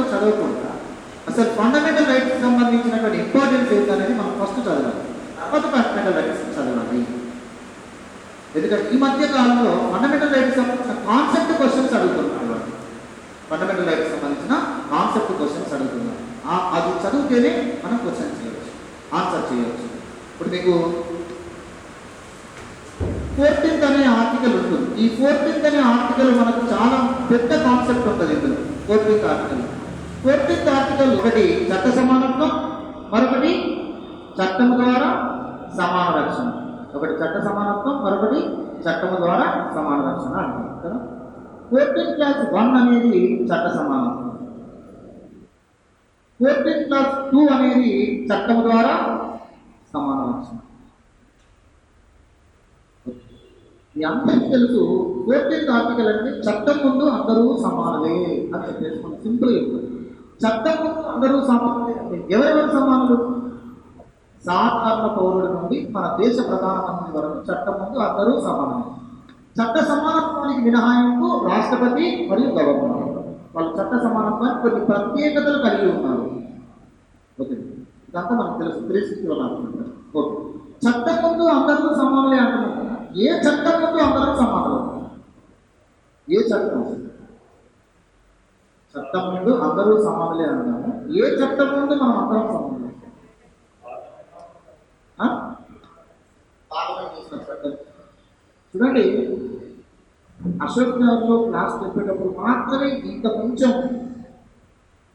Article చదవకుండా అసలు fundamental రైట్స్కి సంబంధించినటువంటి ఇంపార్టెన్స్ ఏంటనేది మనం ఫస్ట్ చదవాలి, తర్వాత ఫండమెంటల్ రైట్స్ చదవాలి. ఎందుకంటే ఈ మధ్య కాలంలో ఫండమెంటల్ రైట్స్ సంబంధించిన కాన్సెప్ట్ క్వశ్చన్స్ అడుగుతున్నారు. ఫండమెంటల్ రైట్స్ సంబంధించిన కాన్సెప్ట్ క్వశ్చన్స్ అడుగుతున్నారు. అది చదివితేనే మనం క్వశ్చన్ చేయవచ్చు, ఆన్సర్ చేయవచ్చు. ఇప్పుడు మీకు 14th అనే ఆర్టికల్ ఉంటుంది. ఈ 14th అనే ఆర్టికల్ మనకు చాలా పెద్ద కాన్సెప్ట్ ఉంటుంది ఇందులో. 14th ఆర్టికల్ ఒకటి చట్ట సమానత్వం, మరొకటి చట్టం ద్వారా సమాన రక్షణ. ఒకటి చట్ట సమానత్వం, మరొకటి చట్టము ద్వారా సమాన రక్షణ అంటారు కదా. 14th Clause 1 అనేది చట్ట సమానత్వం, 14th Clause 2 అనేది చట్టము ద్వారా సమాన రక్షణ. ఈ అందరికీ తెలుసు 14th ఆర్టికల్ అంటే చట్టం ముందు అందరూ సమానమే అని చెప్పేసి మనం సింపుల్ చెప్తాం. చట్టం ముందు అందరూ సమానమే అంటే ఎవరెవరు సమానులు? సాధారణ పౌరుల నుండి మన దేశ ప్రధానమంత్రి వరకు చట్టం ముందు అందరూ సమానమే. చట్ట సమానత్వానికి మినహాయింపు రాష్ట్రపతి మరియు గవర్నర్. వాళ్ళు చట్ట సమానత్వానికి కొన్ని ప్రత్యేకతలు కలిగి ఉన్నారు. ఓకే, ఇదంతా మనకు తెలుసు. 360 ఓకే. చట్టం ముందు అందరూ సమానులే అంటున్నాం కదా. ఏ చట్టం ముందు అందరూ సమానులు? ఏ చట్టం? చట్టం ముందు అందరూ సమానులే అంటున్నాము. ఏ చట్టం ముందు మనం అందరం సమానులు? చూడండి, అశోక్ నగర్లో క్లాస్ చెప్పేటప్పుడు మాత్రమే ఇంత కొంచెం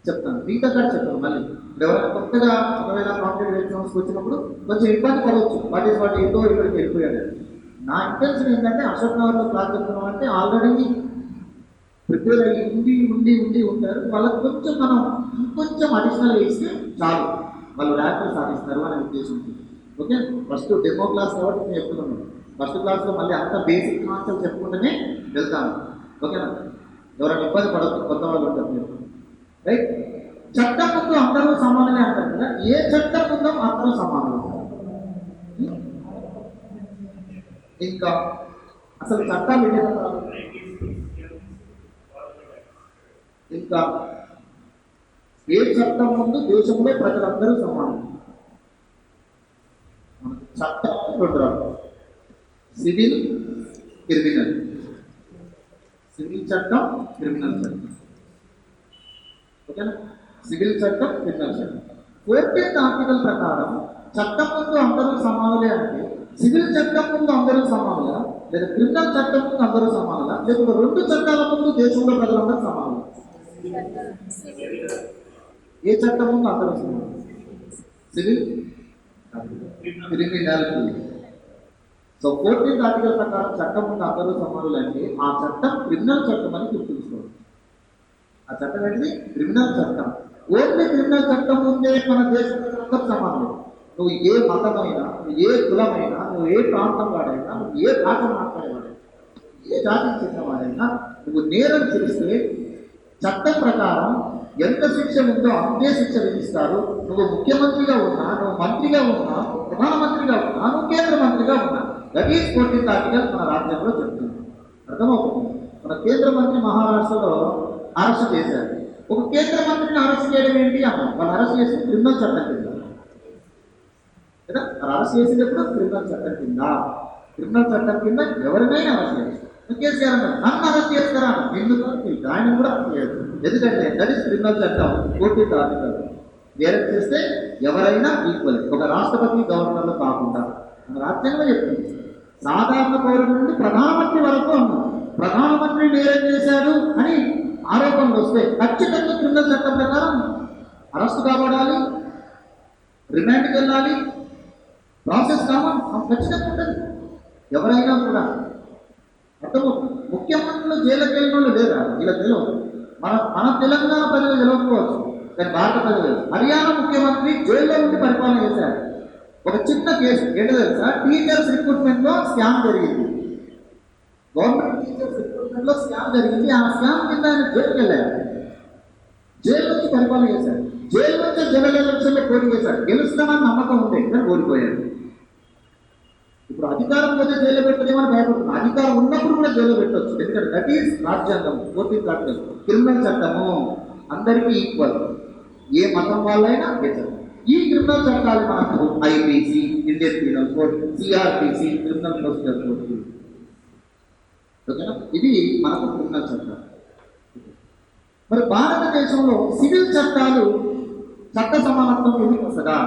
చెప్తాను, రీతగా చెప్తాను. మళ్ళీ ఎవరైనా కొత్తగా ఒకవేళ కాంపిటేటివ్ ఎగ్జామ్స్కి వచ్చినప్పుడు కొంచెం ఇబ్బంది పడవచ్చు. వాటి ఏదో ఇక్కడికి వెళ్ళిపోయాడు. నా ఇంటెన్షన్ ఏంటంటే అశోక్ నగర్లో క్లాస్ చెప్తున్నాం అంటే ఆల్రెడీ ప్రిపేర్ అయ్యి ఉండి ఉంటారు. వాళ్ళకి కొంచెం మనం ఇంకొంచెం అడిషనల్గా ఇస్తే చాలు, వాళ్ళు ర్యాంకులు సాధిస్తారు అనే ఉద్దేశం. ఓకే, ఫస్ట్ డెమో క్లాస్ కాబట్టి నేను చెప్తున్నాను. ఫస్ట్ క్లాస్లో మళ్ళీ అంత బేసిక్ కాన్సెప్ట్ చెప్పుకుంటూనే వెళ్తాను. ఓకేనా? ఎవరైనా ఇబ్బంది పడద్దు, కొత్త వాళ్ళు ఉంటారు మీరు. రైట్, చట్టం ముందు అందరూ సమానమే అంటారు కదా. ఏ చట్టం ముందు అందరూ సమానం? ఇంకా అసలు చట్టాలు ఎన్ని రకాలు? ఇంకా ఏ చట్టం ముందు దేశంలో ప్రజలందరూ సమానం? చట్టం 2 రకాలు, సివిల్, క్రిమినల్. సివిల్ చట్టం, క్రిమినల్ చట్టం. ఓకేనా? సివిల్ చట్టం, క్రిమినల్ చట్టం. 14th ఆర్టికల్ ప్రకారం చట్టం ముందు అందరూ సమానులే అంటే సివిల్ చట్టం ముందు అందరూ సమానులా, లేదా క్రిమినల్ చట్టం ముందు అందరూ సమానులా, లేకపోతే 2 చట్టాల ముందు దేశంలో ప్రజలందరూ సమానులా? ఏ చట్టం ముందు అందరూ సమానం? Civil, criminal. So 14th article ప్రకారం చట్టం ముందు అందరూ సమానులు అంటే ఆ చట్టం క్రిమినల్ చట్టం అని గుర్తుంచుకోవాలి. ఆ చట్టం ఏంటిది? క్రిమినల్ చట్టం. ఓన్లీ క్రిమినల్ చట్టం ముందే మన దేశంలో అందరూ సమానులు. నువ్వు ఏ మతమైనా, నువ్వు ఏ కులమైనా, నువ్వు ఏ ప్రాంతం వాడైనా, నువ్వు ఏ భాష మాట్లాడేవాడైనా, ఏ జాతికి చెందినవాడైనా, నువ్వు నేరం చేస్తే చట్టం ప్రకారం ఎంత శిక్ష ఉందో అంతే శిక్ష విధిస్తారు. నువ్వు ముఖ్యమంత్రిగా ఉన్నా, నువ్వు మంత్రిగా ఉన్నా, ప్రధానమంత్రిగా ఉన్నా, నువ్వు కేంద్ర మంత్రిగా ఉన్నా. దట్ ఈస్ 14th ఆర్టికల్ మన రాజ్యాంగంలో చెప్తుంది. అర్థమవుతుంది? మన కేంద్ర మంత్రి మహారాష్ట్రలో అరెస్ట్ చేశారు. ఒక కేంద్ర మంత్రిని అరెస్ట్ చేయడం ఏంటి అన్నాం. వాళ్ళు అరెస్ట్ చేసి క్రిమినల్ చట్టం కింద కదా. వాళ్ళు అరెస్ట్ చేసేటప్పుడు క్రిమినల్ చట్టం కింద, క్రిమినల్ చట్టం కింద ఎవరినైనా అరెస్ట్ చేస్తారు. కేసీఆర్ అన్నారు నన్ను అరెస్ట్ చేస్తారా? ఎందుకు? ఆయన కూడా చేయదు. ఎందుకంటే దట్ ఈస్ క్రిమినల్ చట్టం 14th ఆర్టికల్. నేరం చేస్తే ఎవరైనా ఈక్వల్, ఒక రాష్ట్రపతి గవర్నర్లు కాకుండా. మన రాజ్యాంగంలో చెప్తుంది సాధారణ పౌరుల నుండి ప్రధానమంత్రి వరకు అన్నాం. ప్రధానమంత్రి నేరం చేశాడు అని ఆరోపణలు వస్తే ఖచ్చితంగా క్రిమినల్ చట్టం ప్రకారం అరెస్ట్ కాబడాలి, రిమాండ్కి వెళ్ళాలి, ప్రాసెస్ కావాలి, ఖచ్చితంగా ఉంటుంది. ఎవరైనా కూడా అర్థమవుతుంది. ముఖ్యమంత్రులు జైలుకి వెళ్ళిన వాళ్ళు లేదా? ఇలా తెలియదు. మన తెలంగాణ ప్రజలు తెలియకపోవచ్చు, కానీ భారత ప్రజలు. హర్యానా ముఖ్యమంత్రి జైల్లో ఉండి పరిపాలన చేశారు. ఒక చిన్న కేసు ఏంటో తెలుసా? టీచర్స్ రిక్రూట్మెంట్లో స్కామ్ జరిగింది. గవర్నమెంట్ టీచర్స్ రిక్రూట్మెంట్లో స్కామ్ జరిగింది. ఆ స్కామ్ కింద ఆయన జైలుకి వెళ్ళారు. జైలు నుంచి పరిపాలన చేశారు. జైలు నుంచి జనరల్ ఎలక్షన్లో పోటీ చేశారు. గెలుస్తామని నమ్మకం ఉండే, కానీ ఓడిపోయారు. ఇప్పుడు అధికారం పోతే జైలు పెట్టదేమని భయపడుతున్నారు. అధికారం ఉన్నప్పుడు కూడా జైలు పెట్టవచ్చు. ఎందుకంటే దట్ ఈస్ రాజ్యాంగం 14th ఆర్టికల్. క్రిమినల్ చట్టము అందరికీ ఈక్వల్, ఏ మతం వాళ్ళైనా గెచ్చరు. ఈ క్రిమినల్ చట్టాలు మనకు IPC Indian penal code, CrPC criminal procedure code. ఓకేనా, ఇది మనకు క్రిమినల్ చట్టాలు. మరి భారతదేశంలో సివిల్ చట్టాలు చట్ట సమానత్వం ఎందుకు వస్తుందా?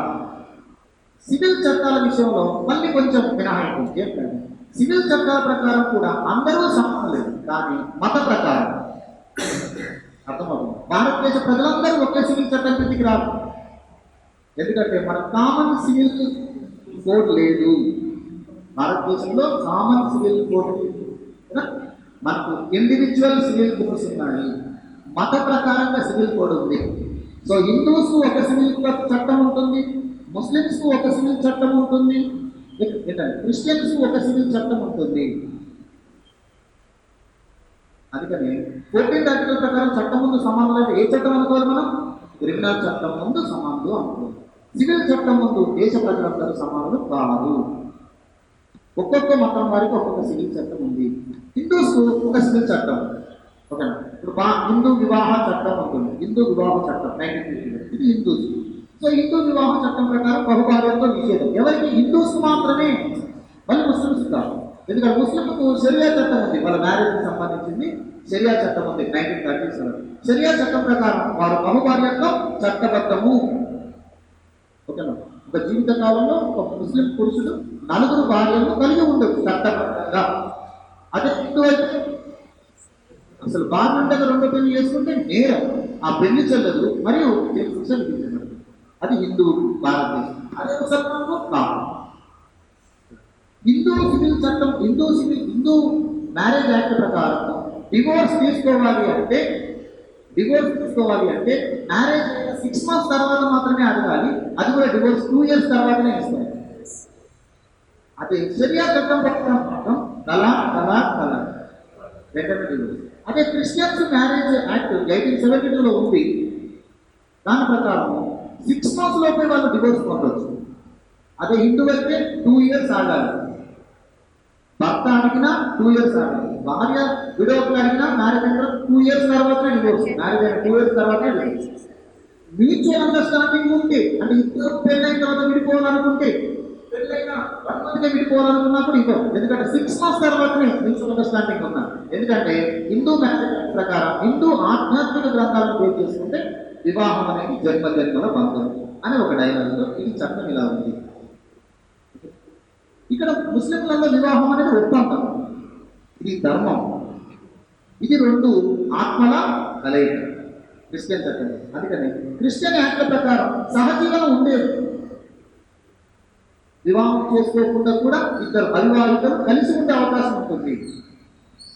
సివిల్ చట్టాల విషయంలో మళ్ళీ కొంచెం మినహాయింపు ఏంటంటే, సివిల్ చట్టాల ప్రకారం కూడా అందరూ సమానం లేదు, కానీ మత ప్రకారం అర్థమవుతుంది. భారతదేశ ప్రజలందరూ ఒకే సివిల్ చట్టం కిందికి రాదు. ఎందుకంటే మన కామన్ సివిల్ కోడ్ లేదు. భారతదేశంలో కామన్ సివిల్ కోడ్ మనకు ఇండివిజువల్ సివిల్ కోడ్స్ ఉన్నాయి, మత ప్రకారంగా సివిల్ కోడ్ ఉంది. సో హిందూస్కు ఒక సివిల్ చట్టం ఉంటుంది, ముస్లిమ్స్కు ఒక సివిల్ చట్టం ఉంటుంది, క్రిస్టియన్స్కు ఒక సివిల్ చట్టం ఉంటుంది. అందుకని 14th ఆర్టికల్ ప్రకారం చట్టం ముందు సమానులు ఏ చట్టం అనుకోవాలి మనం? క్రిమినల్ చట్టం ముందు సమానులు అనుకోవాలి. సివిల్ చట్టం ముందు దేశ ప్రజలందరూ సమానులు కాదు. ఒక్కొక్క మతం వారికి ఒక్కొక్క సివిల్ చట్టం ఉంది. హిందూస్కు ఒక సివిల్ చట్టం, ఓకేనా? ఇప్పుడు హిందూ వివాహ చట్టం ఉంటుంది, హిందూ వివాహ చట్టం 1950, ఇది హిందూస్. సో హిందూ వివాహ చట్టం ప్రకారం బహుభార్యతో నిషేధం ఎవరికి? హిందూస్ మాత్రమే, మళ్ళీ ముస్లిమ్స్ కాదు. ఎందుకంటే ముస్లింలకు షరియా చట్టం ఉంది, వాళ్ళ మ్యారేజ్కి సంబంధించింది షరియా చట్టం ఉంది 1937. షరియా చట్టం ప్రకారం వారు బహుభార్యతో చట్టబద్ధము. ఓకేనా, ఒక జీవిత కాలంలో ఒక ముస్లిం పురుషుడు 4 భార్యలను కలిగి ఉండదు చట్టబద్ధంగా. అదే హిందూ అయితే అసలు భార్య ఉండగా 2 పెళ్లి చేసుకుంటే నేరం, ఆ పెళ్లి చెల్లదు మరియు శిక్ష విధించదు. అది హిందూ భారతదేశం. అదే ముసల్మాన్లు కాదు. హిందూ సివిల్ చట్టం, హిందూ మ్యారేజ్ యాక్ట్ ప్రకారం డివోర్స్ తీసుకోవాలి అంటే మ్యారేజ్ 6 months తర్వాత మాత్రమే అడగాలి. అది కూడా డివోర్స్ 2 years తర్వాతనే ఇస్తారు. అదే షరియా చట్టం ప్రకారం మాత్రం తలాక్ వెంటనే డివోర్స్. అదే క్రిస్టియన్స్ మ్యారేజ్ యాక్ట్ 1872లో ఉంది, దాని ప్రకారం 6 months లోపే వాళ్ళు డివోర్స్ పొందవచ్చు. అదే హిందూ అయితే 2 years ఆగాలి. భర్త అడిగినా 2 years ఆగాలి. భార్య విడోకులు అడిగినా మ్యారేజ్ అయిన 2 years తర్వాతనే డివోర్స్. మ్యారేజ్ అయిన 2 years తర్వాతనే డివోర్స్. మ్యూచువల్ అండర్స్టాండింగ్ ఉంటే, అంటే ఇద్దరు పెళ్ళైన తర్వాత విడిపోవాలనుకుంటే, పెళ్ళైన 1 month విడిపోవాలనుకున్నప్పుడు ఇవ్వరు. ఎందుకంటే 6 months తర్వాతనే మ్యూచువల్ అండర్స్టాండింగ్ ఉన్నారు. ఎందుకంటే హిందూ మ్యారేజ్ ప్రకారం, హిందూ ఆధ్యాత్మిక గ్రంథాలను పేరు చేసుకుంటే వివాహం అనేది జన్మల బంధం అని ఒక డైలాగ్లో ఇది చట్టం ఇలా ఉంది. ఇక్కడ ముస్లింలలో వివాహం అనేది ఒప్పందం, ఇది ధర్మం. ఇది 2 ఆత్మల కలయిక క్రిస్టియన్ చట్టం. అందుకని క్రిస్టియన్ యాక్ట్ల ప్రకారం సహజీవనం ఉండేది. వివాహం చేసుకోకుండా కూడా ఇద్దరు అవివాహితులు కలిసి ఉండే అవకాశం ఉంటుంది.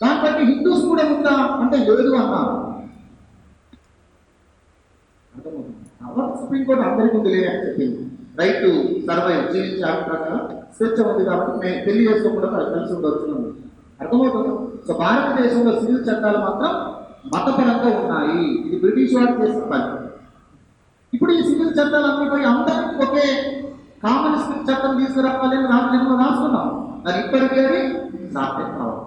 దాన్ని బట్టి హిందూస్ కూడా ఉందా అంటే లేదు అన్నారు. సుప్రీంకోర్టు అందరికీ ఉంది అని చెప్పింది. రైట్ టు సర్వైవ్, జీవించే హక్కు ప్రకారం స్వేచ్ఛ ఉంది కాబట్టి మేము పెళ్లి చేసుకోకుండా కలిసి ఉండవచ్చు. అర్థమవుతుంది. సో భారతదేశంలో సివిల్ చట్టాలు మాత్రం మతపరంగా ఉన్నాయి. ఇది బ్రిటిష్ వారు చేసిన పని. ఇప్పుడు ఈ సివిల్ చట్టాలన్నీ పోయి అందరికీ ఒకే కామన్ సివిల్ చట్టం తీసుకురావాలని రాజ్యాంగంలో రాసుకున్నాం. అది ఇప్పటికీ సాధ్యం కావాలి.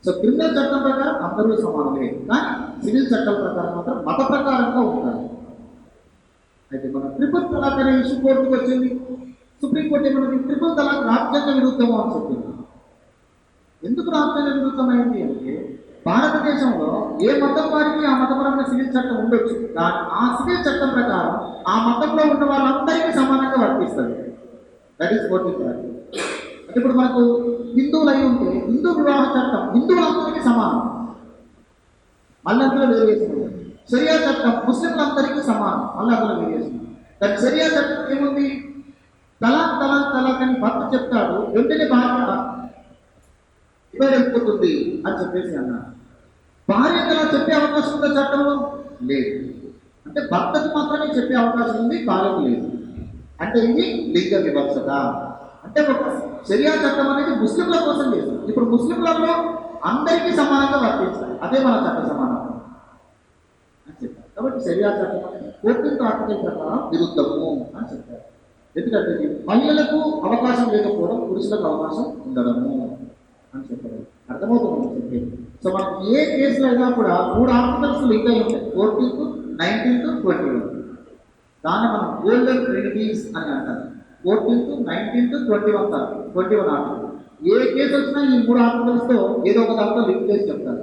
సో క్రిమినల్ చట్టం ప్రకారం అందరూ సమానమే, కానీ సివిల్ చట్టం ప్రకారం మాత్రం మత ప్రకారంగా ఉంటారు. అయితే మన ట్రిపుల్ తలాక్ అనే ఇష్యూ కోర్టుకు వచ్చింది. సుప్రీంకోర్టు ఏమన్నది? ట్రిపుల్ తలాక్ రాజ్యాంగ విరుద్ధము అని చెప్పింది. ఎందుకు రాజ్యాంగ విరుద్ధమైంది అంటే, భారతదేశంలో ఏ మతం వారికి ఆ మతపరమైన సివిల్ చట్టం ఉండొచ్చు, కానీ ఆ సివిల్ చట్టం ప్రకారం ఆ మతంలో ఉన్న వాళ్ళందరికీ సమానంగా వర్తిస్తుంది. That is 14th article. అంటే ఇప్పుడు మనకు హిందువులు అయి ఉంటే హిందూ వివాహ చట్టం హిందువులందరికీ సమానం, మళ్ళీ అందులో వేరియేషన్ ఉంది. షరియా చట్టం ముస్లింలందరికీ సమానం, మళ్ళీ అందులో వేరియేషన్ ఉంది. దాని షరియా చట్టం ఏముంది? తలాక్ అని భర్త చెప్తాడు, వెంటనే భార్య వెళ్ళిపోతుంది అని చెప్పేసి అన్నారు. భార్య అలా చెప్పే అవకాశం ఉందా చట్టంలో? లేదు. అంటే భర్తకు మాత్రమే చెప్పే అవకాశం ఉంది, భార్యకు లేదు. అంటే ఇది లింగ వివక్షత. అంటే ఒక షరియా చట్టం అనేది ముస్లింల కోసం లేదు. ఇప్పుడు ముస్లింలలో అందరికీ సమానంగా వర్తించాలి, అదే మన చట్ట సమానత్వం అని చెప్పారు. కాబట్టి షరియా చట్టం అనేది 14th ఆర్టికల్ ప్రకారం విరుద్ధము అని చెప్పారు. ఎందుకంటే మహిళలకు అవకాశం లేకపోవడం, పురుషులకు అవకాశం ఉండడము అని చెప్పారు. అర్థమవుతుంది చెప్పేది. సో మనకి ఏ కేసులో అయినా కూడా 3 ఆర్టికల్స్ లింక్ అయి ఉంటాయి, 14th, 19th, 21. దాన్ని మనం గోల్డెన్ రెమెడీస్ అని అంటారు. 14th, 19th, 21 article. ఏ కేసు వచ్చినా ఈ 3 ఆర్టికల్స్తో ఏదో ఒక దాంట్లో లింక్ చేసి చెప్తారు.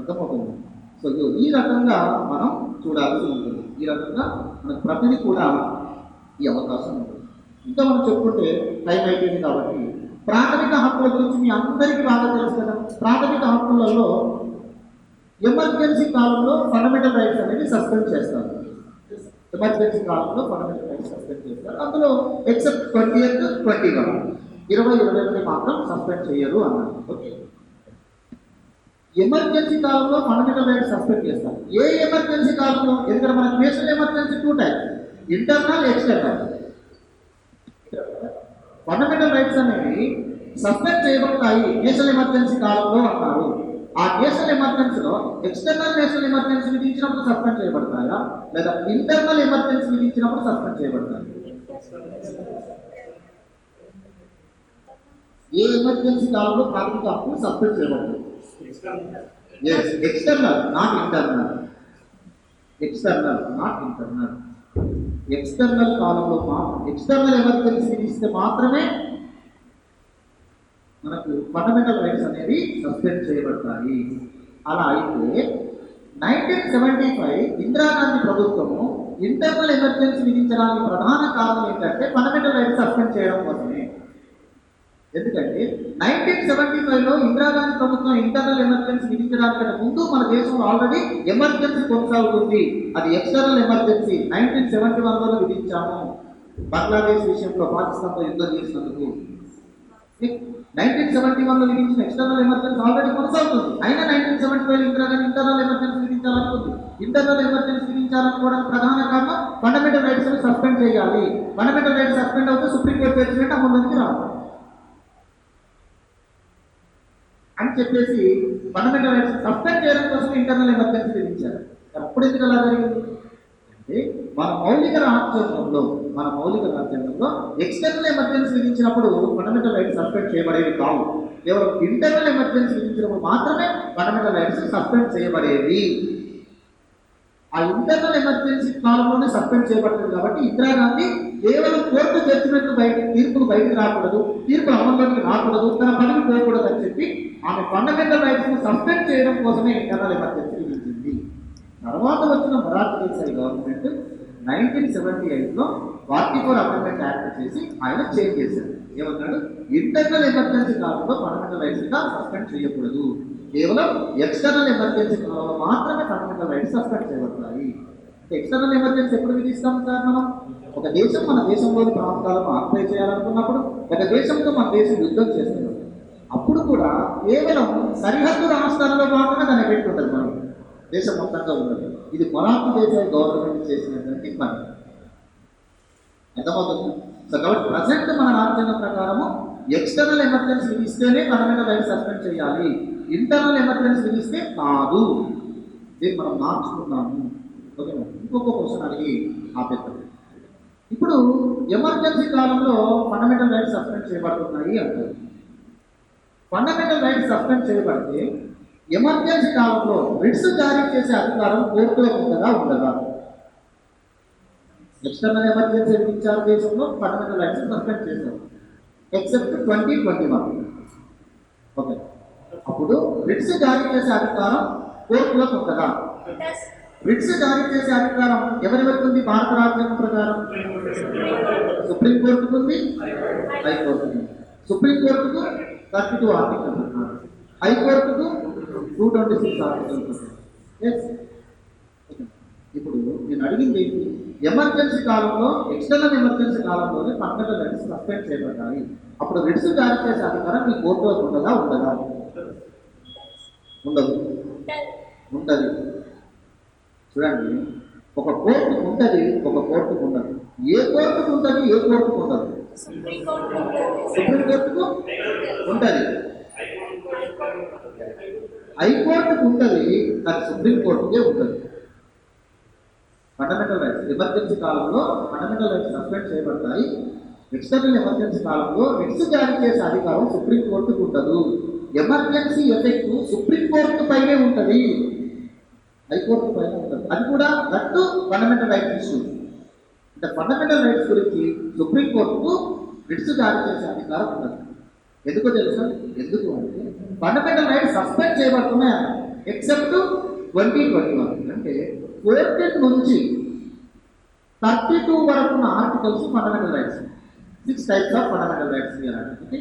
అర్థమవుతుంది. సో ఈ రకంగా మనం చూడాల్సి ఉంటుంది. ఈ రకంగా మనకు ప్రతిదీ కూడా ఈ అవకాశం ఉంటుంది. ఇంకా మనం చెప్పుకుంటే టైం అయిపోయింది కాబట్టి ప్రాథమిక హక్కుల గురించి మీ అందరికీ బాగా తెలుసు కదా. ప్రాథమిక హక్కులలో ఎమర్జెన్సీ కాలంలో ఫండమెంటల్ రైట్స్ అనేది సస్పెండ్ చేస్తారు. ఎమర్జెన్సీ కాలంలో ఫండమెంటల్ రైట్స్ సస్పెండ్ చేస్తారు. అందులో ఎక్సెప్ట్ 20th, 21 21 మాత్రం సస్పెండ్ చేయరు అన్నారు. ఓకే, ఎమర్జెన్సీ కాలంలో ఫండమెంటల్ రైట్స్ సస్పెండ్ చేస్తారు. ఏ ఎమర్జెన్సీ కాలంలో? ఎందుకంటే మన national emergency 2 types, internal, external. Fundamental rights అనేవి సస్పెండ్ చేయబడతాయి నేషనల్ ఎమర్జెన్సీ కాలంలో అన్నారు. ఆ నేషనల్ ఎమర్జెన్సీలో ఎక్స్టర్నల్ నేషనల్ ఎమర్జెన్సీ విధించినప్పుడు సస్పెండ్ చేయబడతాయా, లేదా ఇంటర్నల్ ఎమర్జెన్సీ విధించినప్పుడు సస్పెండ్ చేయబడతాయి? ఏ ఎమర్జెన్సీ కాలంలో ప్రాథమిక హక్కులు సస్పెండ్ చేయబడతాయి? External, not internal. External, not internal. External కాలంలో ఎక్స్టర్నల్ ఎమర్జెన్సీ విధిస్తే మాత్రమే మనకు ఫండమెంటల్ రైట్స్ అనేవి సస్పెండ్ చేయబడతాయి. అలా అయితే 1975 ఇందిరాగాంధీ ప్రభుత్వము ఇంటర్నల్ ఎమర్జెన్సీ విధించడానికి ప్రధాన కారణం ఏంటంటే ఫండమెంటల్ రైట్స్ సస్పెండ్ చేయడం కోసమే. ఎందుకంటే 1975లో ఇందిరాగాంధీ ప్రభుత్వం ఇంటర్నల్ ఎమర్జెన్సీ విధించడానికంటే ముందు మన దేశంలో ఆల్రెడీ ఎమర్జెన్సీ కొనసాగుతుంది. అది ఎక్స్టర్నల్ ఎమర్జెన్సీ 1971లో విధించాము. బంగ్లాదేశ్ విషయంలో పాకిస్తాన్తో యుద్ధం చేసినందుకు 1971లో విధించిన ఎక్స్టర్నల్ ఎమర్జెన్సీ ఆల్రెడీ కొనసాగుతుంది. అయినా 1975 Indira Gandhi internal emergency విధించాలనుకుంది. Internal emergency విధించాలనుకోవడానికి ప్రధాన కారణం ఫండమెంటల్ రైట్స్ సస్పెండ్ చేయాలి. ఫండమెంటల్ రైట్స్ సస్పెండ్ అవుతే సుప్రీంకోర్టు జడ్జిమెంట్ అమలులోకి రావాలి అని చెప్పేసి ఫండమెంటల్ రైట్స్ సస్పెండ్ చేయడం కోసం ఇంటర్నల్ ఎమర్జెన్సీ విధించారు. అప్పుడు ఎందుకు అలా జరిగింది అంటే మన మౌలిక రాజ్యాంగంలో ఎక్స్టర్నల్ ఎమర్జెన్సీ విధించినప్పుడు ఫండమెంటల్ రైట్స్ సస్పెండ్ చేయబడేవి కావు. కేవలం ఇంటర్నల్ ఎమర్జెన్సీ విధించినప్పుడు మాత్రమే ఫండమెంటల్ రైట్స్ సస్పెండ్ చేయబడేవి. ఆ ఇంటర్నల్ ఎమర్జెన్సీ కాలంలోనే సస్పెండ్ చేయబడుతుంది. కాబట్టి ఇందిరాగాంధీ కేవలం కోర్టు జడ్జిమెంట్ తీర్పులు బయటకు రాకూడదు, తీర్పు అమల్లోకి రాకూడదు, తన పనిని పోకూడదు అని చెప్పి ఆమె ఫండమెంటల్ రైట్స్ సస్పెండ్ చేయడం కోసమే ఇంటర్నల్ ఎమర్జెన్సీ విధించింది. తర్వాత వచ్చిన మరాఠా దేశాయి గవర్నమెంట్ 1978లో 44 అమెండ్మెంట్ యాక్ట్ చేసి ఆయన చేంజ్ చేశారు. ఏమన్నాడు? ఇంటర్నల్ ఎమర్జెన్సీ కాలంలో ఫండమెంటల్ రైట్స్ సస్పెండ్ చేయకూడదు, కేవలం ఎక్స్టర్నల్ ఎమర్జెన్సీ కాలంలో మాత్రమే ఫండమెంటల్ రైట్స్ సస్పెండ్ చేయబడతాయి. ఎక్స్టర్నల్ ఎమర్జెన్సీ ఎప్పుడు విధిస్తాం సార్? మనం ఒక దేశం మన దేశంలోని ప్రాంతాలను ఆక్యుపై చేయాలనుకున్నప్పుడు, ఒక దేశంతో మన దేశం యుద్ధం చేస్తున్నప్పుడు, అప్పుడు కూడా కేవలం సరిహద్దు రాష్ట్రాలలో మాత్రమే దాని ఎఫెక్ట్ ఉంటుంది. మనం దేశం మొత్తంగా ఉండదు. ఇది మరాఠా దేశ గవర్నమెంట్ చేసినటువంటి పని. అర్థమవుతుంది. సో కాబట్టి ప్రజెంట్ మన రాజ్యాంగం ప్రకారము ఎక్స్టర్నల్ ఎమర్జెన్సీ విధిస్తేనే ఫండమెంటల్ రైట్స్ సస్పెండ్ చేయాలి, ఇంటర్నల్ ఎమర్జెన్సీ విధిస్తే కాదు. దీన్ని మనం మార్చుకున్నాము. ఓకే, ఇంకొక క్వశ్చన్ అడిగి ఆపేద్దాం. ఇప్పుడు ఎమర్జెన్సీ కాలంలో ఫండమెంటల్ రైట్స్ సస్పెండ్ చేయబడుతున్నాయి అంటారు. ఫండమెంటల్ రైట్స్ సస్పెండ్ చేయబడితే ఎమర్జెన్సీ కాలంలో రిట్స్ జారీ చేసే అధికారం కోర్టులకు ఉంటుందా, ఉండదా? ఎక్స్టర్నల్ ఎమర్జెన్సీ విధించారు దేశంలో, ఫండమెంటల్ రైట్స్ సస్పెండ్ చేశారు ఎక్సెప్ట్ 2021. ఓకే, అప్పుడు రిట్స్ జారీ చేసే అధికారం కోర్టులకు ఉంటుందా? రిట్స్ జారీ చేసే అధికారం ఎవరెవరికి ఉంది? భారత రాజ్యాంగం ప్రకారం సుప్రీంకోర్టుకు ఉంది, హైకోర్టుకు. సుప్రీంకోర్టుకు 32 ఆర్టికల్, హైకోర్టుకు 226 ఆర్టికల్. ఇప్పుడు నేను అడిగింది ఎమర్జెన్సీ కాలంలో, ఎక్స్టర్నల్ ఎమర్జెన్సీ కాలంలోనే ఫండమెంటల్ రైట్స్ సస్పెండ్ చేయబడ్డాయి. అప్పుడు రిట్స్ జారీ చేసే అధికారం మీ కోర్టులకు ఉంటుందా, ఉండదా? ఉండదు. ఉంటుంది. చూడండి, ఒక కోర్టుకు ఉంటుంది, ఒక కోర్టుకు ఉండదు. ఏ కోర్టుకు ఉంటుంది, ఏ కోర్టుకు ఉండదు? సుప్రీంకోర్టుకు ఉంటుంది, హైకోర్టుకు ఉంటుంది, అది సుప్రీంకోర్టుకే ఉంటుంది. ఫండమెంటల్ రైట్స్ ఎమర్జెన్సీ కాలంలో ఫండమెంటల్ రైట్స్ సస్పెండ్ చేయబడతాయి. ఎక్స్టర్నల్ ఎమర్జెన్సీ కాలంలో రిట్స్ జారీ చేసే అధికారం సుప్రీంకోర్టుకు ఉండదు. ఎమర్జెన్సీ ఎఫెక్ట్ సుప్రీంకోర్టు పైనే ఉంటుంది, హైకోర్టు పైన ఉంటుంది. అది కూడా దట్టు ఫండమెంటల్ రైట్స్ ఇష్యూస్. అంటే ఫండమెంటల్ రైట్స్ గురించి సుప్రీంకోర్టుకు రిట్స్ జారీ చేసే అధికారం ఉండదు. ఎందుకో తెలుసా? ఎందుకు అంటే ఫండమెంటల్ రైట్స్ సస్పెండ్ చేయబడుతున్నాయి అన్న ఎక్సెప్ట్ 2021 అంటే 14 నుంచి 32 వరకు ఉన్న articles fundamental rights. 6 types of fundamental rights అంటే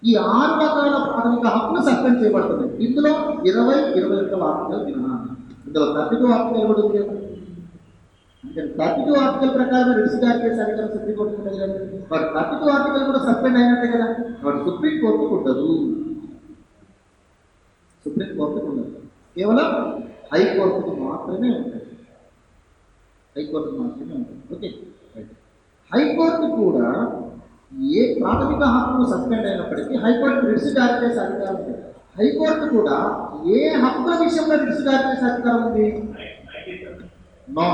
ఈ 6 రకాల ప్రాథమిక హక్కులు సస్పెండ్ చేయబడుతున్నాయి. ఇందులో 20-21 ఆర్టికల్ మినహా. ఇందులో 32 ఆర్టికల్ కూడా ఉంది. అంటే 32 ఆర్టికల్ ప్రకారం రిట్స్ జారీ చేసే అధికారం సుప్రీంకోర్టుకు ఉండదు కదా. వాడు 32 ఆర్టికల్ కూడా సస్పెండ్ అయినట్టే కదా. వాడు సుప్రీంకోర్టుకు ఉండదు, సుప్రీంకోర్టుకు ఉండదు, కేవలం హైకోర్టుకు మాత్రమే ఉంటుంది. హైకోర్టుకు మాత్రమే ఉంటుంది. ఓకే, హైకోర్టు కూడా ఏ ప్రాథమిక హక్కులు సస్పెండ్ అయినప్పటికీ హైకోర్టు రిట్స్ జారీ చేసే అధికారం ఉంది. హైకోర్టు కూడా ఏ హక్కుల విషయంలో రిట్స్ జారీ చేసే అధికారం ఉంది? No,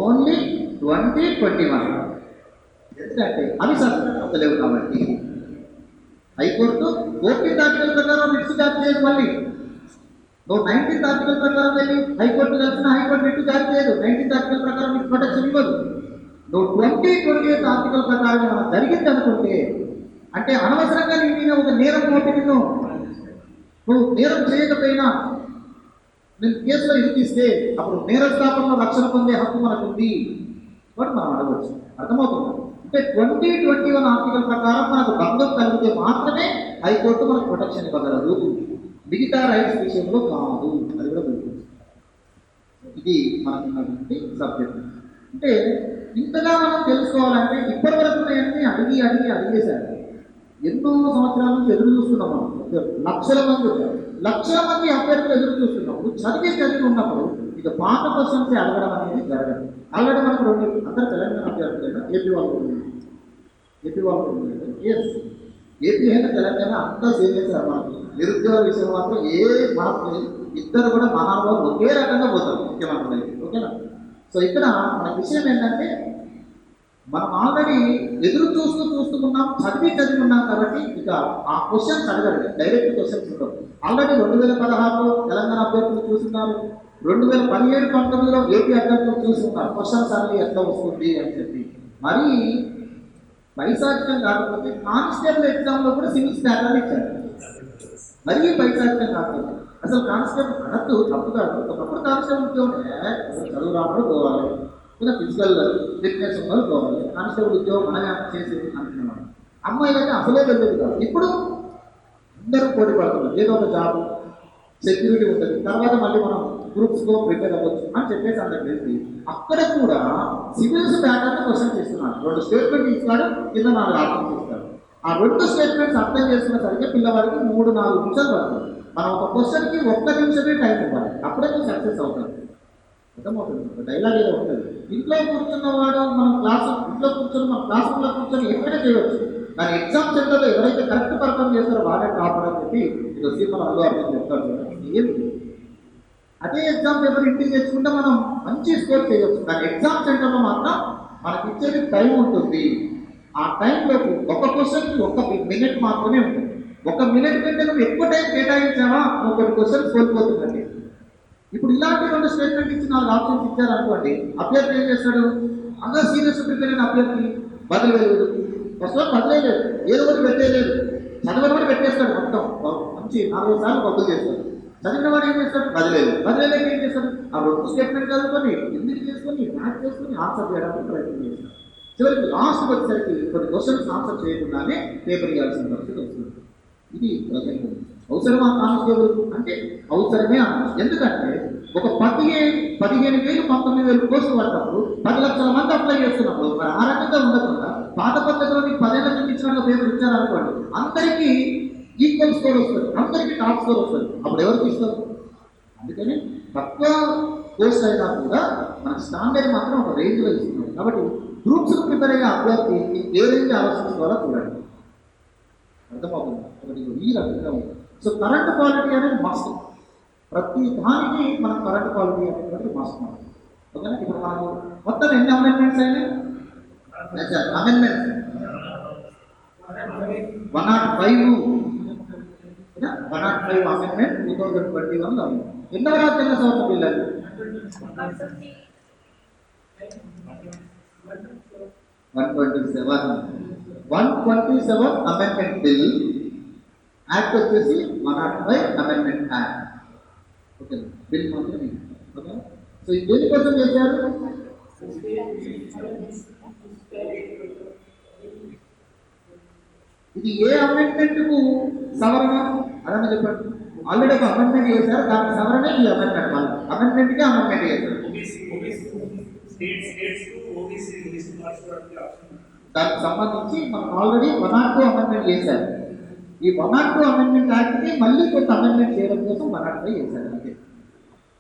only 2021. ఎందుకంటే అవి సస్పెండ్ అవ్వలేవు కాబట్టి హైకోర్టు 14th ఆర్టికల్ ప్రకారం రిట్స్ జారీ చేయదు. మళ్ళీ నువ్వు 19th ఆర్టికల్ ప్రకారం వెళ్ళి హైకోర్టు కలిసిన హైకోర్టు రిట్ జారీ చేయదు. 19th ఆర్టికల్ ప్రకారం మీకు ప్రొటెక్షన్ ఇవ్వదు. నువ్వు 20th ఆర్టికల్ ప్రకారం ఏమైనా జరిగింది అనుకుంటే, అంటే అనవసరంగా నీ మీద ఒక నేరం మోపి నువ్వు నేరం చేయకపోయినా నేను కేసులో ఇరికిస్తే అప్పుడు నేరస్థాపనలో రక్షణ పొందే హక్కు మనకు ఉంది కాబట్టి మనం అడగవచ్చు. అర్థమవుతుంది? అంటే 2021 ఆర్టికల్ ప్రకారం మనకు భంగం కలిగితే మాత్రమే హైకోర్టు మనకు ప్రొటెక్షన్ ఇవ్వగలదు, మిగతా రైట్స్ విషయంలో కాదు. అది కూడా గుర్తుంది. ఇది మనకున్నటువంటి సబ్జెక్ట్. అంటే ఇంతగా మనం తెలుసుకోవాలంటే ఇప్పటి వరకు అన్నీ అడిగేశారు. ఎన్నో సంవత్సరాల నుంచి ఎదురు చూస్తున్నాం మనం. లక్షల మంది అభ్యర్థులు ఎదురు చూస్తున్నప్పుడు చదివి ఉన్నప్పుడు ఇక పాత క్వశ్చన్స్ అడగడం అనేది జరగదు. ఆల్రెడీ మనకు అందరూ తెలంగాణ అభ్యర్థులైనా ఏపీ వాళ్ళు ఎస్, ఏపీ అయినా తెలంగాణ అంతా సేమ్ చేశారు. మనకి నిరుద్యోగ విషయం మాత్రం మార్పు లేదు. ఇద్దరు కూడా మహానుభావులు ఒకే రకంగా పోతారు ముఖ్యమంత్రులు. ఓకేనా? సో ఇక్కడ మన విషయం ఏంటంటే మనం ఆల్రెడీ ఎదురు చూస్తున్నాం, చదివి ఉన్నాం కాబట్టి ఇక ఆ క్వశ్చన్స్ అడగండి, డైరెక్ట్ క్వశ్చన్స్ ఉంటాం. ఆల్రెడీ 2016లో తెలంగాణ అభ్యర్థులు చూస్తున్నారు, 2017-19లో ఏపీ అభ్యర్థులు చూస్తున్నారు. క్వశ్చన్స్ అన్ని ఎట్లా వస్తుంది అని చెప్పి. మరి పైశాచికం కాకపోతే కానిస్టేబుల్ ఎగ్జామ్లో కూడా సివిల్స్ ప్యాటర్న్ ఇచ్చారు. మరీ పైశాచికం కాకపోతే అసలు కానిస్టేబుల్ అనద్దు, తప్పు కాదు. ఒకప్పుడు కానిస్టేబుల్ ఉద్యోగం చదువు రావడం పోవాలి, ఇలా ఫిజికల్ ఫిట్నెస్ ఉన్నది పోవాలి. కానిస్టేబుల్ ఉద్యోగం మనమే చేసేది అనుకున్నాం. అమ్మాయిలు అయితే అసలే వెళ్ళేది కాదు. ఇప్పుడు అందరూ పోటీ పడుతున్నారు. ఏదో ఒక జాబ్ సెక్యూరిటీ ఉంటుంది, తర్వాత మళ్ళీ మనం గ్రూప్స్లో ప్రిపేర్ అవ్వచ్చు అని చెప్పేసి అందరికి తెలిసి అక్కడ కూడా సివిల్స్ ప్యాటర్న్ క్వశ్చన్ చేస్తున్నాడు. 2 స్టేట్మెంట్ ఇస్తాడు, కింద 4 ఆప్షన్స్ ఇస్తాడు. ఆ 2 స్టేట్మెంట్స్ అర్థం చేసుకునేసరికి పిల్లవాడికి 3-4 నిమిషాలు పడుతుంది. మనం ఒక క్వశ్చన్కి 1 నిమిషమే టైం ఇవ్వాలి, అప్పుడే నువ్వు సక్సెస్ అవుతాడు. అర్థమవుతుంది? ఒక డైలాగ్ ఏదో ఉంటుంది, ఇంట్లో కూర్చున్నవాడు ఇంట్లో కూర్చొని ఎక్కడైనా చేయవచ్చు, కానీ ఎగ్జామ్ సెంటర్లో ఎవరైతే కరెక్ట్ పర్ఫార్మ్ చేస్తారో వాడే టాపర్ అని చెప్పి ఇది సీమన్ అల్లు అర్థం చెప్తారు. ఏంటి అదే ఎగ్జామ్ పేపర్ ఇంటికి తెచ్చుకుంటే మనం మంచి స్కోర్ చేయవచ్చు, కానీ ఎగ్జామ్ సెంటర్లో మాత్రం మనకి ఇచ్చేది టైం ఉంటుంది. ఆ టైంలోపు ఒక క్వశ్చన్కి 1 మినిట్ మాత్రమే ఉంటుంది. 1 మినిట్ కంటే నువ్వు ఎక్కువ టైం కేటాయించావా నువ్వు కొన్ని క్వశ్చన్స్ కోల్పోతుందండి. ఇప్పుడు ఇలాంటి 2 స్టేట్మెంట్ ఇచ్చి 4 ఆప్షన్స్ ఇచ్చారనుకోండి, అభ్యర్థి ఏం చేస్తాడు? అందరూ సీరియస్ ప్రిపేర్ అయిన అభ్యర్థి బదిలేదు, ఫస్ట్ బదిలేదు, ఏదో ఒకటి పెట్టేయలేదు, చదవని కూడా పెట్టేస్తాడు. మొత్తం మంచి 4 సార్లు బదులు చేస్తాడు. చదివిన వాడు ఏం చేస్తాడు? బదిలేదు ఏం చేస్తాడు? ఆ 2 స్టేట్మెంట్ చదువుకొని ఎందుకు చేసుకొని మ్యాథ్ చేసుకొని ఆన్సర్ చేయడానికి ప్రయత్నం చేస్తాడు. చివరికి లాస్ట్ వచ్చేసరికి కొన్ని క్వశ్చన్స్ ఆన్సర్ చేయకుండానే పేపర్ ఇవ్వాల్సిన పరిస్థితి వస్తుంది. ఇది ప్రజెంట్ అవసరమా కానిస్టేబుల్ అంటే అవసరమే అన్నారు. ఎందుకంటే ఒక 15,000 19,000 పోస్టులు పడ్డప్పుడు 10 లక్షల మంది అప్లై చేస్తున్నప్పుడు మరి ఆ రకంగా ఉండకుండా పాత పద్ధతిలో మీకు 10 ఏళ్ళ నుంచి ఇచ్చినట్టు పేపర్ ఇచ్చారనుకోండి, అందరికీ ఈక్వల్ స్కోర్ వస్తుంది, అందరికీ టాప్ స్కోర్ వస్తుంది. అప్పుడు ఎవరికి ఇస్తారు? అందుకని తక్కువ పోస్ట్ అయినా కూడా మన స్టాండర్డ్ మాత్రం ఒక రేంజ్లో ఇస్తున్నారు. కాబట్టి గ్రూప్స్ ప్రిపేర్ అయ్యే అభ్యర్థి ఏ రేంజ్ ఆలోచించుకోవాలో చూడండి. అర్థమవుతుంది? ఒకటి ఈ రకంగా ఉంది. సో కరెంట్ క్వాలిటీ అనేది మస్ట్. ప్రతి దానికి మనం కరెంట్ క్వాలిటీ అనేటువంటి మస్ట్ మనం. ఓకేనా? ఇప్పుడు మనకు మొత్తం ఎన్ని అమెండ్మెంట్స్ అయినాయి? అమెండ్మెంట్స్ 105 105 అమెండ్మెంట్ 2021 లో ఉంది. ఎన్నో రాజ్యాంగ సవరణ బిల్ అది? 127 అమెండ్మెంట్ బిల్. యాక్ట్ వచ్చేసి 105 అమెండ్మెంట్ యాక్ట్. ఓకే, బిల్ మాత్రం ఓకే. సో ఇది దేనికోసం చేశారు? ఇది ఏ అమెండ్మెంట్ కు సవరణ అదని చెప్పండి. ఆల్రెడీ ఒక అమెండ్మెంట్ చేశారు, దానికి సవరణ ఈ అమెండ్మెంట్. వాళ్ళు అమెండ్మెంట్ కి అమెండ్మెంట్ చేశారు. దానికి సంబంధించి మనం ఆల్రెడీ 102 అమెండ్మెంట్ చేశారు. ఈ 102 అమెండ్మెంట్ యాక్ట్ కి మళ్ళీ కొంత అమెండ్మెంట్ చేయడం కోసం 105 చేశారు అంతే.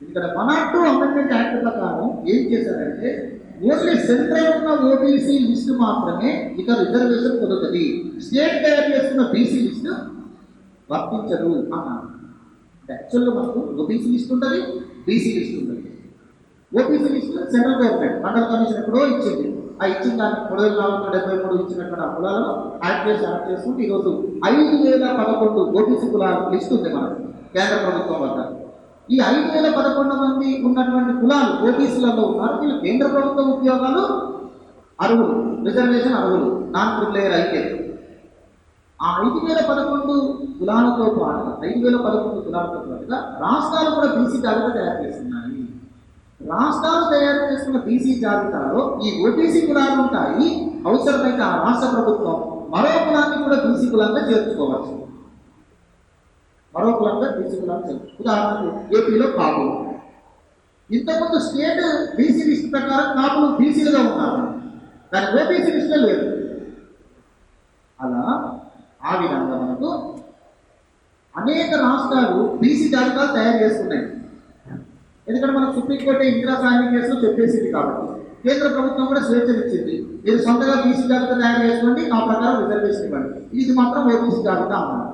ఇక్కడ 102 అమెండ్మెంట్ యాక్ట్ ప్రకారం ఏం చేశారంటే ఓన్లీ సెంట్రల్ ఉన్న ఓబీసీ లిస్టు మాత్రమే ఇక రిజర్వేషన్ పొందుతుంది. స్టేట్ తయారు చేస్తున్న బీసీ లిస్టు వర్తించదు అన్నారు. యాక్చువల్గా మనకు ఓబీసీ లిస్ట్ ఉంటుంది, బీసీ లిస్ట్ ఉంటుంది. ఓబీసీ లిస్ట్ సెంట్రల్ గవర్నమెంట్ మండల కమిషన్ ఎప్పుడో ఇచ్చింది. ఆ ఇచ్చిన దానికి 3473 ఇచ్చినటువంటి ఆ కులాలను యాడ్ చేసుకుంటే ఈరోజు 5011 ఓబీసీ కులాల లిస్ట్ ఉంది మనకు కేంద్ర ప్రభుత్వం వద్ద. ఈ 5011 మంది ఉన్నటువంటి కులాలు ఓబీసీలలో ఉన్నారు. వీళ్ళు కేంద్ర ప్రభుత్వ ఉద్యోగాలు అర్హులు, రిజర్వేషన్ అర్హులు, నాన్ ప్రివిలేజ్ అయితే. ఆ 5011 కులాలతో పాటుగా 5011 కులాలతో పాటుగా రాష్ట్రాలు కూడా బీసీ జాబితా తయారు చేస్తున్నాయి. రాష్ట్రాలు తయారు చేసుకున్న బీసీ జాబితాలో ఈ ఓబీసీ కులాలు ఉంటాయి. అవసరమైతే ఆ రాష్ట్ర ప్రభుత్వం మరో కులాన్ని కూడా బీసీ కులంగా చేర్చుకోవచ్చు. మరో కులంగా బీసీ కులాన్ని చేర్చు. ఉదాహరణకు ఏపీలో కాపులు. ఇంతకుముందు స్టేట్ బీసీ లిస్ట్ ప్రకారం కాపులు బీసీలుగా ఉన్నారు, కానీ ఓబీసీ లిస్టులో లేదు. అలా ఆ విధంగా మనకు అనేక రాష్ట్రాలు బీసీ జాబితాలు తయారు చేసుకున్నాయి. ఎందుకంటే మనకు సుప్రీంకోర్టు ఇందిరా గాంధీ కేసులో చెప్పేసింది కాబట్టి కేంద్ర ప్రభుత్వం కూడా స్వేచ్ఛనిచ్చింది. మీరు సొంతగా బీసీ జాబితా తయారు చేసుకోండి, ఆ ప్రకారం రిజర్వేషన్ ఇవ్వండి. ఇది మాత్రం ఓబీసీ జాబితా అన్నారు.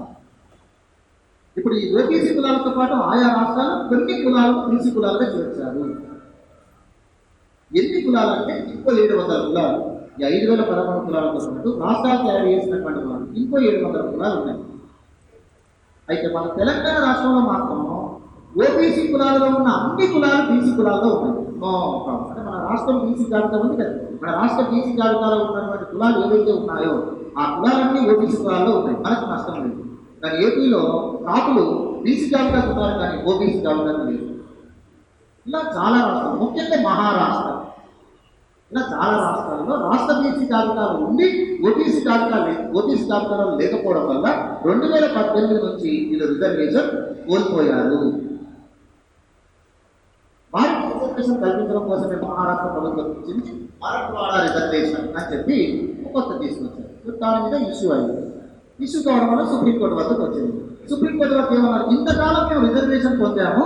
ఇప్పుడు ఈ ఓబీసీ కులాలతో పాటు ఆయా రాష్ట్రాలు కొన్ని కులాలు బీసీ కులాలుగా చేర్చారు. ఎన్ని కులాలు అంటే ఇంకో 700 కులాలు. ఈ 5011 కులాలతో పాటు రాష్ట్రాలు తయారు చేసినటువంటి కులాలు ఇంకో 700 కులాలు ఉన్నాయి. అయితే మన తెలంగాణ రాష్ట్రంలో మాత్రం ఓబీసీ కులాలలో ఉన్న అన్ని కులాలు బీసీ కులాల్లో ఉన్నాయి. అంటే మన రాష్ట్రం బీసీ జాబితా ఉంది కదా, మన రాష్ట్ర బీసీ జాబితాలో ఉన్నటువంటి కులాలు ఏవైతే ఉన్నాయో ఆ కులాలన్నీ ఓబీసీ కులాల్లో ఉన్నాయి. మనకు నష్టం లేదు. కానీ ఏపీలో కాపులు బీసీ జాబితాకు ఉన్నారు, కానీ ఓబీసీ జాబితాకు లేదు. ఇలా చాలా రాష్ట్రాలు, ముఖ్యంగా మహారాష్ట్ర, ఇలా చాలా రాష్ట్రాల్లో రాష్ట్ర బీసీ జాబితాలు ఉండి ఓబీసీ జాబితాలో లేకపోవడం వల్ల 2018 నుంచి వీళ్ళు రిజర్వేషన్ కోల్పోయారు. వారికి రిజర్వేషన్ కల్పించడం కోసమే మహారాష్ట్ర ప్రభుత్వం ఇచ్చింది మరాఠవాడ రిజర్వేషన్ అని చెప్పి కొత్త తీసుకొచ్చారు. దాని మీద ఇష్యూ అయింది. ఇష్యూ కావడం వల్ల సుప్రీంకోర్టు వద్దకు వచ్చింది. సుప్రీంకోర్టు వద్ద ఏమన్నారు, ఇంతకాలం మేము రిజర్వేషన్ పొందాము,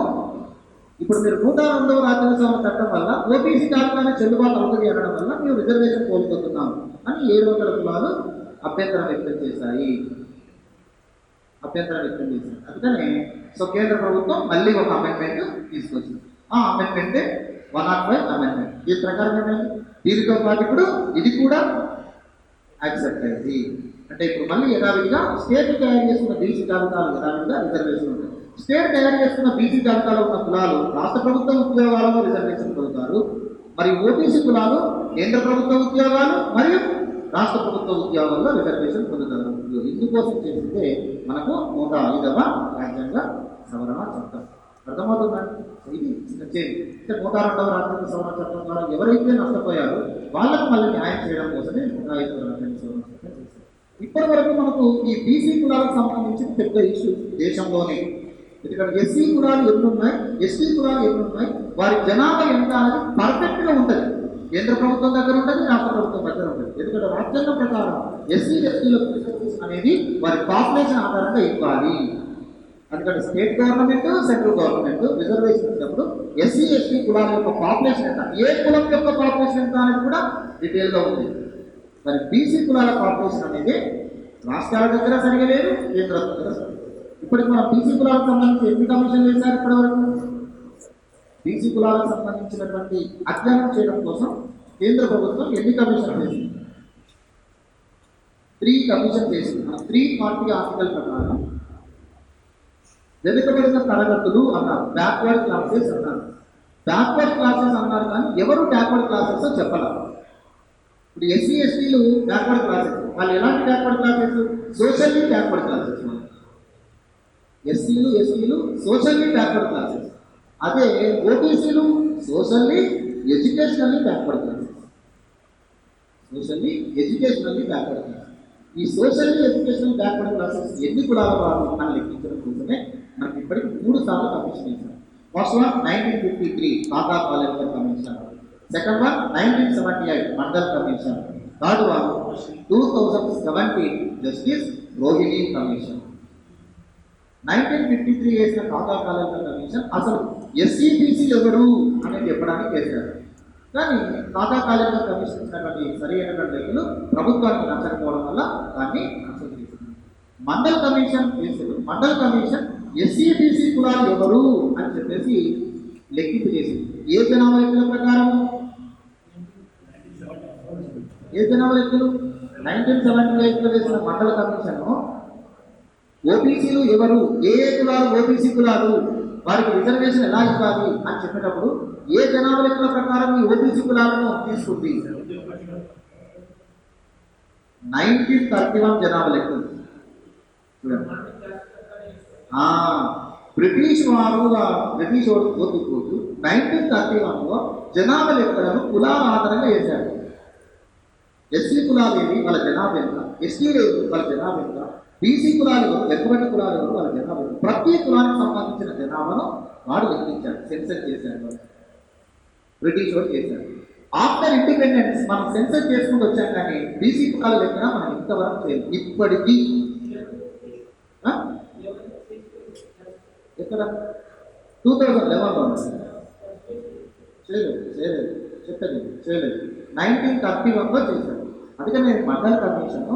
ఇప్పుడు మీరు 102వ రాజ్యాంగ సవరణ చట్టం వల్ల ఓబీసీ జాబితానే చెల్లుబాటు అవుతుంది అనడం వల్ల మేము రిజర్వేషన్ కోల్పోతున్నాం అని 700 కులాలు అభ్యంతరం వ్యక్తం చేశాయి. అందుకనే సో కేంద్ర ప్రభుత్వం మళ్ళీ ఒక అమెండ్మెంట్ తీసుకొచ్చింది. ఆ అమెండ్మెంట్ 105 అమెండ్మెంట్. దీని ప్రకారం ఏమైంది, దీనితో పాటు ఇప్పుడు ఇది కూడా యాక్సెప్ట్ అయింది. అంటే ఇప్పుడు మళ్ళీ యథావిధిగా స్టేట్ తయారు చేస్తున్న బీసీ జాబితాలు యథావిధిగా రిజర్వేషన్ ఉంటుంది. స్టేట్ తయారు చేస్తున్న బీసీ జాబితాలో ఉన్న కులాలు రాష్ట్ర ప్రభుత్వ ఉద్యోగాలలో రిజర్వేషన్ పొందుతారు. మరియు ఓబీసీ కులాలు కేంద్ర ప్రభుత్వ ఉద్యోగాలు మరియు రాష్ట్ర ప్రభుత్వ ఉద్యోగాల్లో రిజర్వేషన్ పొందుతారు. ఇందుకోసం చేస్తే మనకు 105వ రాజ్యాంగ సవరణ చట్టం. అర్థమవుతుందండి. ఇది చిన్న చేంజ్. అంటే 102వ రాజ్యాంగ సవరణ చట్టం ద్వారా ఎవరైతే నష్టపోయారో వాళ్ళకు మళ్ళీ న్యాయం చేయడం కోసమే 105వ రాజ్యాంగ సవరణ చట్టం చేశారు. ఇప్పటి వరకు మనకు ఈ బీసీ కులాలకు సంబంధించి పెద్ద ఇష్యూ దేశంలోనే. ఎందుకంటే ఎస్సీ కులాలు ఎన్ని ఉన్నాయి, ఎస్టీ కులాలు ఎన్ని ఉన్నాయి, వారి జనాభా ఎంత అనేది పర్ఫెక్ట్గా ఉంటుంది. కేంద్ర ప్రభుత్వం దగ్గర ఉంటుంది, రాష్ట్ర ప్రభుత్వం దగ్గర ఉంటుంది. ఎందుకంటే రాజ్యాంగం ప్రకారం ఎస్సీ ఎస్టీలకు అనేది వారి పాపులేషన్ ఆధారంగా ఇవ్వాలి. ఎందుకంటే state government, central government reservation ఇచ్చినప్పుడు ఎస్సీ ఎస్టీ కులాల యొక్క పాపులేషన్ ఎంత, ఏ కులం యొక్క పాపులేషన్ ఎంత అనేది కూడా డీటెయిల్గా ఉంది. మరి బీసీ కులాల పాపులేషన్ అనేది రాష్ట్రాల దగ్గర సరిగా లేదు, కేంద్రం దగ్గర సరిగా. ఇప్పటికి మనం బీసీ కులాలకు సంబంధించి ఎన్ని కమిషన్లు వేశారు ఇప్పటి వరకు? బీసీ కులాలకు సంబంధించినటువంటి అధ్యయనం చేయడం కోసం కేంద్ర ప్రభుత్వం ఎన్ని కమిషన్ వేసింది? 3 కమిషన్ వేసింది. 340 ఆర్టికల్ ప్రకారం వెనుకబడిన తరగతులు అన్నారు, బ్యాక్వర్డ్ క్లాసెస్ అన్నారు. బ్యాక్వర్డ్ క్లాసెస్ అన్నారు కానీ ఎవరు బ్యాక్వర్డ్ క్లాసెస్ చెప్పాలి. ఇప్పుడు ఎస్సీ ఎస్టీలు బ్యాక్వర్డ్ క్లాసెస్, వాళ్ళు ఎలాంటి backward classes? Socially backward classes. ఎస్సీలు ఎస్టీలు సోషల్లీ బ్యాక్వర్డ్ క్లాసెస్. అదే ఓబీసీలు socially educationally backward classes. Socially educationally backward classes. ఈ సోషల్లీ ఎడ్యుకేషనల్ బ్యాక్వర్డ్ క్లాసెస్ ఎన్ని కులాల వారు అని లెక్కించడం కోసమే మనకి ఇప్పటికి 3 సార్లు కమిషన్ ఇచ్చారు. ఫస్ట్ వన్ 1953 కాకా Kalelkar commission, second one 1978 mandal commission, third one 2017 justice Rohini commission. 1953 వేసిన కాకా కాలేకర్ కమిషన్ అసలు ఎస్సీబీసీ ఎవరు అనేది చెప్పడానికి వేశారు. కానీ కాకా కాలేకర్ కమిషన్ ఇచ్చినటువంటి సరైనటువంటి వ్యక్తులు ప్రభుత్వానికి నచ్చకపోవడం వల్ల దాన్ని కన్సల్ట్ చేసింది. మండల్ కమిషన్ వేసారు. మండల్ కమిషన్ ఎస్సీబీసీ కులాలు ఎవరు అని చెప్పేసి లెక్కింపు చేసింది. ఏ జనాభా లెక్కల ప్రకారం? ఏ జనాభా లెక్కలు? 1978 వేసిన మండల కమిషన్ ఓబీసీలు ఎవరు, ఏ కులాలు ఓబీసీ కులాలు, వారికి రిజర్వేషన్ ఎలా ఇవ్వాలి అని చెప్పేటప్పుడు ఏ జనాభా లెక్కల ప్రకారం ఈ ఓబీసీ కులాలను తీసుకుంది? 1931 జనాభా లెక్కలు. చూడండి, బ్రిటిష్ వాడు పోతూ 1931లో జనాభా లెక్కలను కులాల ఆధారంగా వేశారు. ఎస్సీ కులాలు ఏవి, వాళ్ళ జనాభా ఎంత, ఎస్టీలు ఏవి, వాళ్ళ జనాభా ఎంత, బీసీ కులాలు వెనుకబడిన కులాలు ఎవరు, వాళ్ళ జనాభా ఎంత, ప్రతి కులానికి సంబంధించిన జనాభాను వాడు లెక్కించాడు, సెన్సర్ చేశాడు. బ్రిటిష్ వాడు చేశాడు. ఆఫ్టర్ ఇండిపెండెన్స్ మనం సెన్సర్ చేసుకుంటూ వచ్చాం కానీ బీసీ కులాలు లెక్కన మనం ఇంతవరకు చేయలేదు. ఇప్పటికీ ఎక్కడ 2011లో చేయలేదు చెప్పేది చేయలేదు. 1931లో చేశారు. అందుకని నేను మండల కమిషన్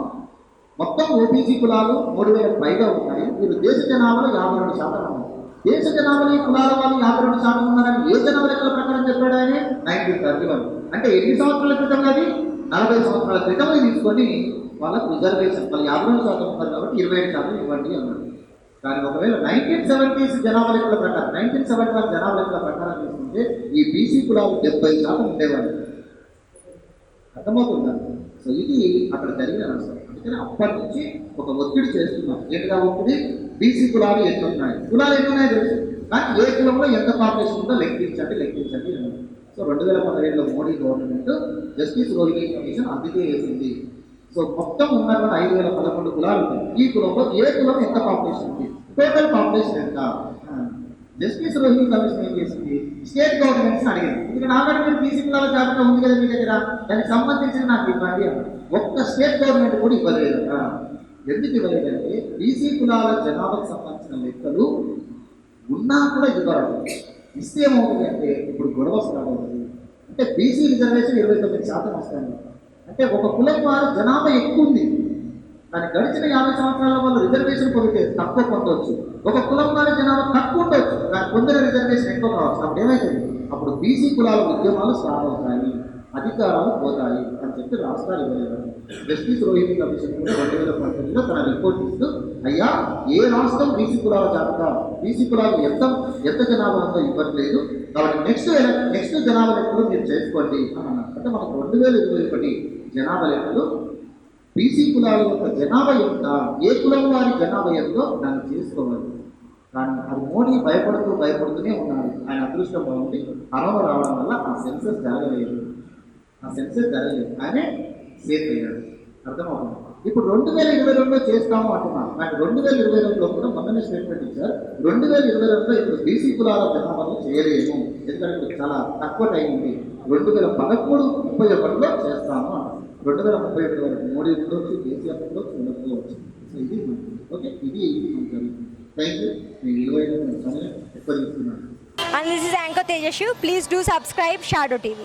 మొత్తం ఓబీసీ కులాలు 3000 పైగా ఉన్నాయి. వీరు దేశ జనాభాలో 52% ఉన్నారు. దేశ జనాభాలో ఈ కులాల వాళ్ళు 52% ఉన్నారని ఏ జనాభా లెక్కల ప్రకారం చెప్పాడు ఆయన? 1931. అంటే ఎన్ని సంవత్సరాల క్రితం? అది 40 సంవత్సరాల క్రితం తీసుకొని వాళ్ళకు రిజర్వేషన్, వాళ్ళు 52% ఉన్నారు కాబట్టి 25% ఇవ్వండి అన్నారు. కానీ ఒకవేళ 1970s జనాభా లెక్కల ప్రకారం 1971 జనాభా లెక్కల ప్రకారం తీసుకుంటే ఈ బీసీ కులాలు 70% ఉండేవాళ్ళు. అర్థమవుతుందా? సో ఇది అక్కడ జరిగిన నష్టం. అందుకని అప్పటి నుంచి ఒక ఒత్తిడి చేస్తున్నాం. ఏంటిగా ఒత్తిడి? బీసీ కులాలు ఎన్నున్నాయి, కులాలు ఎన్నున్నాయి తెలుసు, కానీ ఏ కులంలో ఎంత పాపులేషన్ ఉందో లెక్కించండి. సో 2017లో Modi government justice Rohini commission అందుకే వేసింది. సో మొత్తం ఉన్నటువంటి 5011 కులాలు ఉన్నాయి. ఈ కులంలో ఏ కులం ఎంత పాపులేషన్ ఉంది, టోటల్ పాపులేషన్ ఎంత? జస్టిస్ రోహిణి కమిషన్ ఏం చేసింది? స్టేట్ గవర్నమెంట్స్ అడిగింది. ఎందుకంటే ఆల్రెడీ మీరు బీసీ కులాల జాబితా ఉంది కదా మీ దగ్గర, దానికి సంబంధించిన నాకు ఇవ్వండి అని. ఒక్క స్టేట్ గవర్నమెంట్ కూడా ఇవ్వలేదు. ఎందుకు ఇవ్వలేదంటే బీసీ కులాల జనాభాకు సంబంధించిన లెక్కలు ఉన్నా కూడా ఇవ్వరు. ఇస్తే ఏమవుతుంది అంటే ఇప్పుడు గొడవ స్టార్ట్ అవుతుంది. అంటే బీసీ రిజర్వేషన్ 29% వస్తాయి. అంటే ఒక కులం వారు జనాభా ఎక్కువ ఉంది, కానీ గడిచిన 50 సంవత్సరాల వాళ్ళు రిజర్వేషన్ పొందితే తక్కువ పొందవచ్చు. ఒక కులం వారి జనాభా తక్కువ ఉండొచ్చు, కానీ పొందిన రిజర్వేషన్ ఎక్కువ కావచ్చు. అప్పుడు ఏమవుతుంది? అప్పుడు బీసీ కులాల ఉద్యమాలు స్టార్ట్ అవుతాయి, అధికారాలు పోతాయి అని చెప్పి రాష్ట్రాలు ఇవ్వలేదు. జస్టిస్ రోహిణి కమిషన్ కూడా 2019లో తన రిపోర్ట్ ఇస్తూ, అయ్యా ఏ రాష్ట్రం బీసీ కులాల జాబితా, బీసీ కులాలు ఎంత జనాభా ఉందో ఇవ్వట్లేదు, కాబట్టి నెక్స్ట్ జనాభా లెక్కలు మీరు చేసుకోండి అని అన్నారు. అంటే మనకు 2021 జనాభా లెక్కలు బీసీ కులాల యొక్క జనాభా ఎంత, ఏ కులం వారి జనాభా ఎంతో దాన్ని చేసుకోవాలి. కానీ అది మోడీ భయపడుతూనే ఉన్నారు. ఆయన అదృష్టం బాగుంది, కరోనా రావడం వల్ల ఆ సెన్సస్ జరగలేదు. ఆయనే సేఫ్ అయ్యాడు. అర్థమవుతుంది. ఇప్పుడు 2022లో చేస్తాము అంటున్నాను, కానీ 2022లో కూడా మొన్ననే స్టేట్మెంట్ ఇచ్చారు. 2022లో ఇప్పుడు బీసీ కులాల జనాభాను చేయలేము, ఎందుకంటే చాలా తక్కువ టైం ఉంది. 2013-31లో చేస్తాము అంటారు. 2031 వరకు మోడీ ఉండొచ్చు, కేసీఆర్ ఉండొచ్చు, ఉండకపోవచ్చు. సో ఇది ఓకే, ఇది మనకు జరుగుతుంది. Thank you. నేను 20 సమయం ఎక్కువ తీసుకున్నాను. And this is Anchor Tejashu. Please do subscribe Shadow TV.